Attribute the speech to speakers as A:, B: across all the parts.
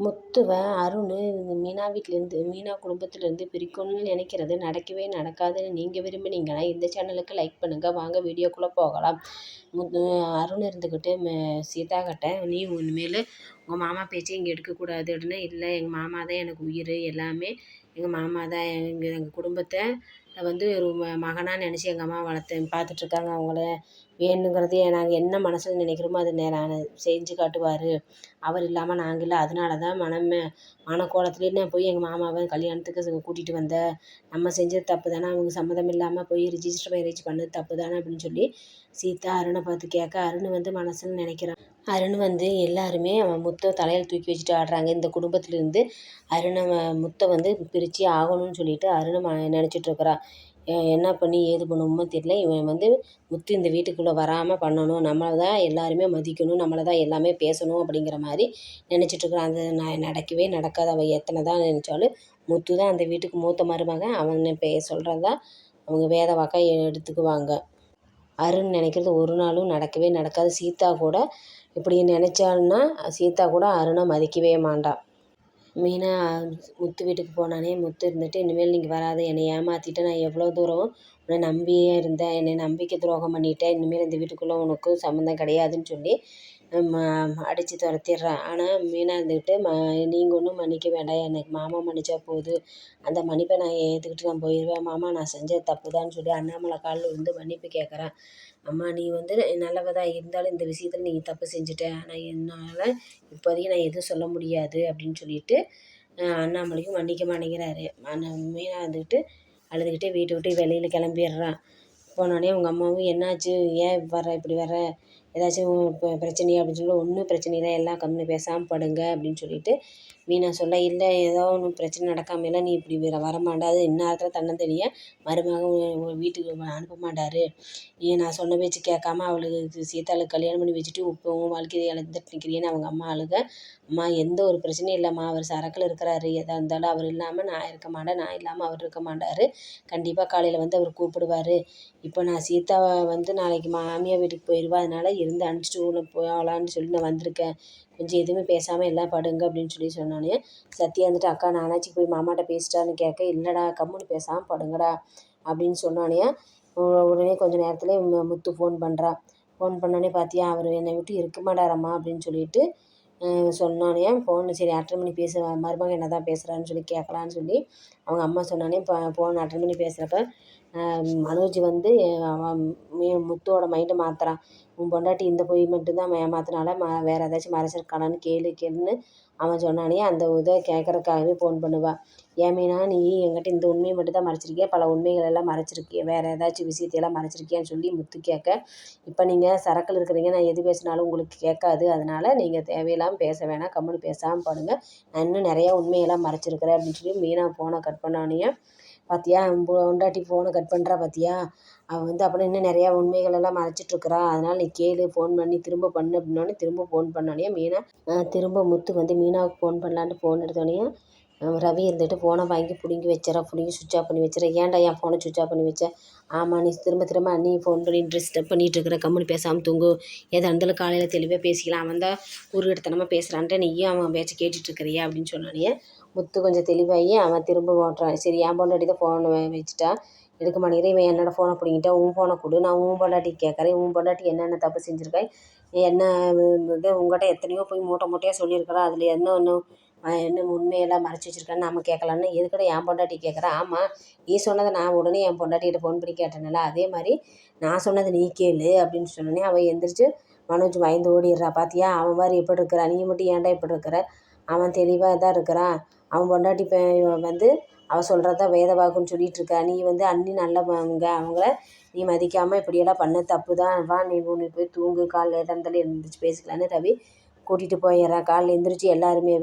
A: முத்துவ அருண் இந்த மீனா வீட்டிலேருந்து மீனா குடும்பத்திலேருந்து பிரிக்கணும்னு நினைக்கிறது நடக்கவே நடக்காதுன்னு நீங்கள் விரும்புனீங்கன்னா இந்த சேனலுக்கு லைக் பண்ணுங்கள். வாங்க வீடியோக்குள்ளே போகலாம். அருண் இருந்துக்கிட்டு சீதா கிட்ட நீ இனிமேல் உங்கள் மாமா பேச்சு இங்கே எடுக்கக்கூடாது அப்படின்னா, இல்லை எங்கள் மாமா தான் எனக்கு உயிர், எல்லாமே எங்கள் மாமா தான், எங்கள் குடும்பத்தை ஒரு மகனாக நினச்சி எங்கள் அம்மா பார்த்துட்ருக்காங்க. அவங்கள வேணுங்கிறது நாங்கள் என்ன மனசில் நினைக்கிறோமோ அதை நான் செஞ்சு காட்டுவார். அவர் இல்லாமல் நாங்கள் இல்லை. அதனால தான் மனக்கோலத்துலேயே நான் போய் எங்கள் மாமாவை கல்யாணத்துக்கு கூட்டிகிட்டு வந்தேன். நம்ம செஞ்சது தப்பு தானே, அவங்க சம்மதம் இல்லாமல் போய் ரிஜிஸ்டர் மேரேஜ் பண்ணது தப்பு தானே அப்படின்னு சொல்லி சீதா அருணை பார்த்து கேட்க, அருண் மனசில் நினைக்கிறான். அருண் எல்லாருமே அவன் முத்தை தலையில் தூக்கி வச்சுட்டு ஆடுறாங்க. இந்த குடும்பத்திலேருந்து அருணை முத்தை பிரித்து ஆகணும்னு சொல்லிட்டு அருணை நினச்சிட்ருக்குறான். என்ன பண்ணி ஏது பண்ணுமோ தெரியல. இவன் முத்து இந்த வீட்டுக்குள்ளே வராமல் பண்ணணும், நம்மளை தான் எல்லாருமே மதிக்கணும், நம்மளை தான் எல்லாமே பேசணும் அப்படிங்கிற மாதிரி நினச்சிட்ருக்குறான். அது நடக்கவே நடக்காது. அவன் எத்தனை தான் நினச்சாலும் முத்து தான் அந்த வீட்டுக்கு மூத்த மருமகன். அவன் சொல்கிறது தான் அவங்க வேத வாக்கா எடுத்துக்குவாங்க. அருண் நினைக்கிறது ஒரு நாளும் நடக்கவே நடக்காது. சீதா கூட இப்படி நினச்சான்னா சீதா கூட அருணை மதிக்கவே மாட்டான். மீனா முத்து வீட்டுக்கு போனானே, முத்து இருந்துட்டு இனிமேல் நீங்கள் வராது, என்னை ஏமாற்றிட்டு நான் எவ்வளோ தூரம் உன்னை நம்பியே இருந்தேன், என்னை நம்பிக்கை துரோகம் பண்ணிட்டேன், இனிமேல் இந்த வீட்டுக்குள்ளே உனக்கு சம்மந்தம் கிடையாதுன்னு சொல்லி அடித்து துரத்திடுறான். ஆனால் மீனா இருந்துக்கிட்டு நீங்கள் ஒன்றும் மன்னிக்க வேண்டாம், எனக்கு மாமா மன்னிச்சா போதும், அந்த மன்னிப்பை நான் ஏற்றுக்கிட்டு நான் போயிடுவேன், மாமா நான் செஞ்சது தப்பு தான்னு சொல்லி அண்ணாமலை காலில் விழுந்து மன்னிப்பு கேட்குறான். அம்மா நீ நல்லவதாக இருந்தாலும் இந்த விஷயத்தில் நீ தப்பு செஞ்சுட்ட, ஆனால் என்னால் இப்போதைக்கு நான் எதுவும் சொல்ல முடியாது அப்படின்னு சொல்லிட்டு அண்ணாமலையும் மன்னிக்க மாட்டேங்கிறாரு. மீனா அழுதுகிட்டே வீட்டை விட்டு வெளியில் கிளம்பிடுறான். போனோடனே அவங்க அம்மாவும் என்னாச்சு, ஏன் இப்படி வர, ஏதாச்சும் பிரச்சனையா அப்படின்னு சொல்லி, ஒன்றும் பிரச்சனை இல்லை, எல்லாம் கம்முனு பேசாமல் படுங்க அப்படின்னு சொல்லிட்டு மீனா சொல்ல, இல்லை ஏதோ ஒன்றும் பிரச்சனை நடக்காமலாம் நீ இப்படி வரமாட்டாது, இந்நேரத்தில் தன்னந்தனியாக மருமகன் வீட்டுக்கு அனுப்ப மாட்டார், நீ நான் சொன்ன பேச்சு கேட்காம அவளுக்கு சீதாளுக்கு கல்யாணம் பண்ணி வச்சுட்டு இப்போ உன் வாழ்க்கையை இழந்துட்டு நிற்கிறியேன்னு அவங்க அம்மா அழுக. அம்மா எந்த ஒரு பிரச்சனையும் இல்லைம்மா, அவர் சரக்கில் இருக்கிறாரு, எதாக இருந்தாலும் அவர் இல்லாமல் நான் இருக்க மாட்டேன், நான் இல்லாமல் அவர் இருக்க மாட்டார், கண்டிப்பாக காலையில் அவர் கூப்பிடுவார். இப்போ நான் சீதாவை நாளைக்கு மாமியார் வீட்டுக்கு போயிடுவா, அதனால் இருந்து அனுப்பிச்சிட்டு போகலான்னு சொல்லி நான் வந்திருக்கேன், கொஞ்சம் எதுவுமே பேசாமல் எல்லாம் படுங்க அப்படின்னு சொல்லி சொன்னானே. சத்யா அக்கா நானாச்சு போய் மாமாட்ட பேசிட்டான்னு கேட்க, இல்லைடா கம்முன்னு பேசாமல் படுங்கடா அப்படின்னு சொன்னானே. உடனே கொஞ்சம் நேரத்தில் முத்து ஃபோன் பண்ணுறான். ஃபோன் பண்ணோடனே பார்த்தியா அவர் என்னை விட்டு இருக்க மாட்டாரம்மா அப்படின்னு சொல்லிட்டு சொன்னானே. ஃபோன் சரி அட்டன் பண்ணி பேச, மருமகன் என்ன தான் பேசுகிறான்னு சொல்லி கேட்கலான்னு சொல்லி அவங்க அம்மா சொன்னானே. ஃபோன் அட்டன் பண்ணி பேசுகிறப்ப மனோஜ் அவன் முத்துவோட மைண்டை மாற்றுறான். உன் பொண்டாட்டி இந்த பொய் மட்டும்தான் ஏமாத்தினால வேறு ஏதாச்சும் மறைச்சிருக்கானான்னு கேளுன்னு அவன் சொன்னானே. அந்த இதை கேட்குறக்காகவே ஃபோன் பண்ணுவாள். ஏமீனா நீ என்கிட்ட இந்த உண்மையை மட்டும் தான் மறைச்சிருக்கியா, பல உண்மைகள் எல்லாம் மறைச்சிருக்கிய, வேறு ஏதாச்சும் விஷயத்தையெல்லாம் மறைச்சிருக்கியான்னு சொல்லி முத்து கேட்க, இப்போ நீங்கள் சரக்கில் இருக்கிறீங்க, நான் எது பேசினாலும் உங்களுக்கு கேட்காது, அதனால் நீங்கள் தேவையில்லாமல் பேச வேணாம், கம்முன்னு பேசாமல் பாடுங்க, நான் இன்னும் நிறையா உண்மையெல்லாம் மறைச்சிருக்கிறேன் அப்படின்னு சொல்லி மீனா ஃபோனை கட் பண்ணானே. பார்த்தியா பொண்டாட்டி ஃபோனை கட் பண்ணுறா பார்த்தியா, அவள் அப்புறம் இன்னும் நிறையா உண்மைகள் எல்லாம் மறைச்சிட்ருக்குறா, அதனால் நீ கேளு, ஃபோன் பண்ணி திரும்ப பண்ணு அப்படின்னோடனே திரும்ப ஃபோன் பண்ணோடனே மீனா திரும்ப முத்து மீனாவுக்கு ஃபோன் பண்ணலான்ட்டு ஃபோன் எடுத்தோடனே ரவி ஃபோனை வாங்கி பிடுங்கி சுவிட்ச் ஆஃப் பண்ணி வச்சிட. ஏன்டா என் ஃபோனை சுவிட்ச் ஆஃப் பண்ணி வச்சேன், ஆமாம் நீ திரும்ப அண்ணி ஃபோன் பண்ணி டிஸ்டர்ப் பண்ணிகிட்டு இருக்கிற, கம்முன்னு பேசாமல் தூங்கு, எதாக இருந்தாலும் காலையில் தெளிவாக பேசிக்கலாம், அவன் தான் ஊருக்கிட்டத்தனமாக பேசுகிறான்ட்டு நீயும் அவன் பேச்சை கேட்டுட்ருக்கிறியா அப்படின்னு சொன்னானே. முத்து கொஞ்சம் தெளிவாகி அவன் திரும்ப ஓட்டுறான். சரி என் பொண்டாட்டி தான் ஃபோனை வச்சுட்டா, எடுக்க மாட்டேங்கிறேன், இவன் என்னோடய ஃபோனை பிடிங்கிட்டா, உன் ஃபோனை கொடு, நான் உன் பொண்டாட்டிக்கு கேட்குறேன், உன் பொண்டாட்டி என்னென்ன தப்பு செஞ்சுருக்காய், என்ன உங்கள்கிட்ட எத்தனையோ போய் மூட்டையாக சொல்லியிருக்கிறா, அதில் என்ன உண்மையெல்லாம் மறைச்சி வச்சுருக்கான்னு நம்ம கேட்கலான்னு எதுக்கட என் பொண்டாட்டி கேட்குறேன். ஆமாம் நீ சொன்னதை நான் உடனே என் பொண்டாட்டிகிட்ட ஃபோன் பண்ணி கேட்டேன்ல, அதே மாதிரி நான் சொன்னதை நீ கேளு அப்படின்னு சொன்னோன்னே அவள் எந்திரிச்சு மனோஜ் பயந்து ஓடிடுறா. பார்த்தியா அவன் மாதிரி எப்படி இருக்கிறான், நீ மட்டும் ஏன்டா இப்படி இருக்கிற, அவன் தெளிவாக தான் இருக்கிறான், அவன் பொண்டாட்டி அவள் சொல்கிறது தான் வேத வாக்குன்னு சொல்லிகிட்டு இருக்கா, நீ அண்ணி நல்லவங்க, அவங்கள நீ மதிக்காமல் இப்படியெல்லாம் பண்ண தப்பு தான், வா நீ போய் தூங்கு, காலைல எதாக இருந்தாலும் எழுந்திரிச்சு பேசிக்கலான்னு ரவி கூட்டிகிட்டு போயிடுறான். காலைல எழுந்திரிச்சு எல்லாருமே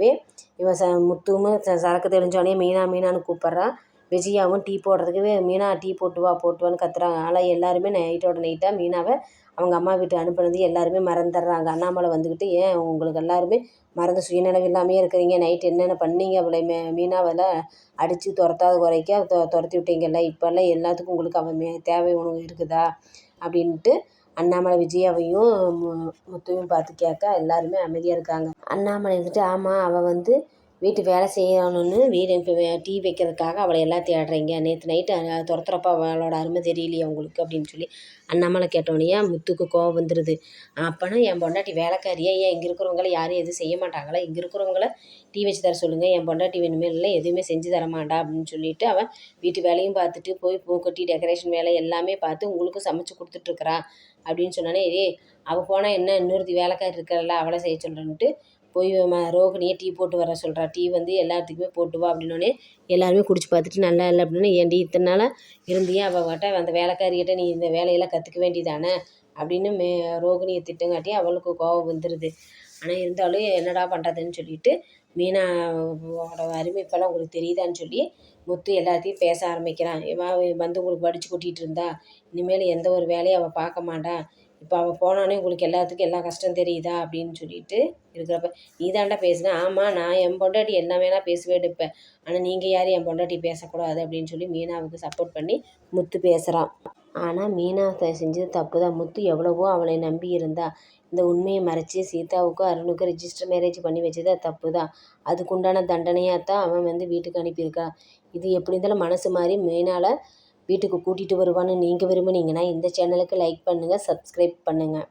A: இவன் முத்துவும் சரக்கு தெளிஞ்சோடனே மீனான்னு கூப்பிட்றான். விஜயாவும் டீ போடுறதுக்கு மீனா டீ போட்டுவான்னு கத்துறாங்க. ஆனால் எல்லாருமே நைட்டோட நைட்டாக மீனாவை அவங்க அம்மா வீட்டு அனுப்புனது எல்லாருமே மறந்துடுறாங்க. அண்ணாமலை ஏன் உங்களுக்கு எல்லாருமே மறந்து சுயநினைவு இல்லாமையே இருக்கிறீங்க, நைட் என்னென்ன பண்ணீங்க, அவளை மீனாவெல்லாம் அடித்து துரத்தாத குறைக்க துரத்தி விட்டீங்கல்ல, இப்போல்லாம் எல்லாத்துக்கும் உங்களுக்கு அவன் தேவை உனக்கு இருக்குதா அப்படின்ட்டு அண்ணாமலை விஜயாவையும் முத்துவையும் பார்த்து கேட்க எல்லாருமே அமைதியாக இருக்காங்க. அண்ணாமலை இருந்துட்டு ஆமாம் அவள் வந்து வீட்டு வேலை செய்யணும்னு வீடு இப்போ டீ வைக்கிறதுக்காக அவளை எல்லாம் தேடுறீங்க, நேற்று நைட்டு துரத்துறப்ப அவளோட அருமை தெரியலையே உங்களுக்கு அப்படின்னு சொல்லி அண்ணாமலை கேட்டோன்னே முத்துக்கு கோவம் வந்துடுது. அப்போனா என் பொண்டாட்டி வேலைக்காரியா, ஏன் இங்கே இருக்கிறவங்கள யாரும் எதுவும் செய்ய மாட்டாங்களா, இங்கே இருக்கிறவங்கள டீ வச்சு தர சொல்லுங்கள், என் பொண்டாட்டி வேணுமே இல்லை எதுவுமே செஞ்சு தர மாட்டா அப்படின்னு சொல்லிட்டு அவன் வீட்டு வேலையும் பார்த்துட்டு போய் பூக்கட்டி டெக்கரேஷன் வேலை எல்லாமே பார்த்து உங்களுக்கும் சமைச்சு கொடுத்துட்ருக்குறா அப்படின்னு சொன்னானே. அவள் போனால் என்ன, இன்னொருத்தி வேலைக்காரி இருக்கிறல்ல அவளை செய்ய சொல்கிறேன்ட்டு போய் ரோகிணியை டீ போட்டு வர சொல்கிறா. டீ வந்து எல்லாத்துக்குமே போட்டு வா அப்படின்னோடனே எல்லாருமே குடிச்சு பார்த்துட்டு நல்லா இல்லை அப்படின்னா, ஏன்டி இத்தனை நாளாக இருந்தியே அவகிட்ட அந்த வேலைக்காரிகிட்ட நீ இந்த வேலையெல்லாம் கற்றுக்க வேண்டியதானே அப்படின்னு ரோகிணியை திட்டங்காட்டி அவளுக்கு கோவம் வந்துடுது. ஆனால் இருந்தாலும் என்னடா பண்ணுறதுன்னு சொல்லிட்டு மீனாவோட அருமை இப்போல்லாம் உங்களுக்கு தெரியுதான்னு சொல்லி முத்து எல்லாத்தையும் பேச ஆரம்பிக்கிறான். வந்து உங்களுக்கு வடித்து கொட்டிகிட்டு இருந்தா, இனிமேல் எந்த ஒரு வேலையும் அவள் பார்க்க மாட்டா, இப்போ அவள் போனானே உங்களுக்கு எல்லாத்துக்கும் எல்லா கஷ்டம் தெரியுதா அப்படின்னு சொல்லிட்டு இருக்கிறப்ப நீ தாண்டா பேசுன. ஆமாம், நான் என் பொண்டாட்டி என்ன வேணால் பேசுவே எடுப்பேன், ஆனால் நீங்கள் யார் என் பொண்டாட்டி பேசக்கூடாது அப்படின்னு சொல்லி மீனாவுக்கு சப்போர்ட் பண்ணி முத்து பேசுகிறான். ஆனால் மீனா செஞ்சது தப்பு தான். முத்து எவ்வளவோ அவளை நம்பி இருந்தா. இந்த உண்மையை மறைச்சி சீதாவுக்கும் அருணுக்கும் ரிஜிஸ்டர் மேரேஜ் பண்ணி வச்சது தப்பு தான். அதுக்குண்டான தண்டனையாக தான் அவன் வந்து வீட்டுக்கு அனுப்பியிருக்கான். இது எப்படி இருந்தாலும் மனசு மாதிரி மீனால வீட்டுக்கு கூட்டிகிட்டு வருவான்னு நீங்கள் விரும்புனீங்கன்னா இந்த சேனலுக்கு லைக் பண்ணுங்கள், சப்ஸ்கிரைப் பண்ணுங்கள்.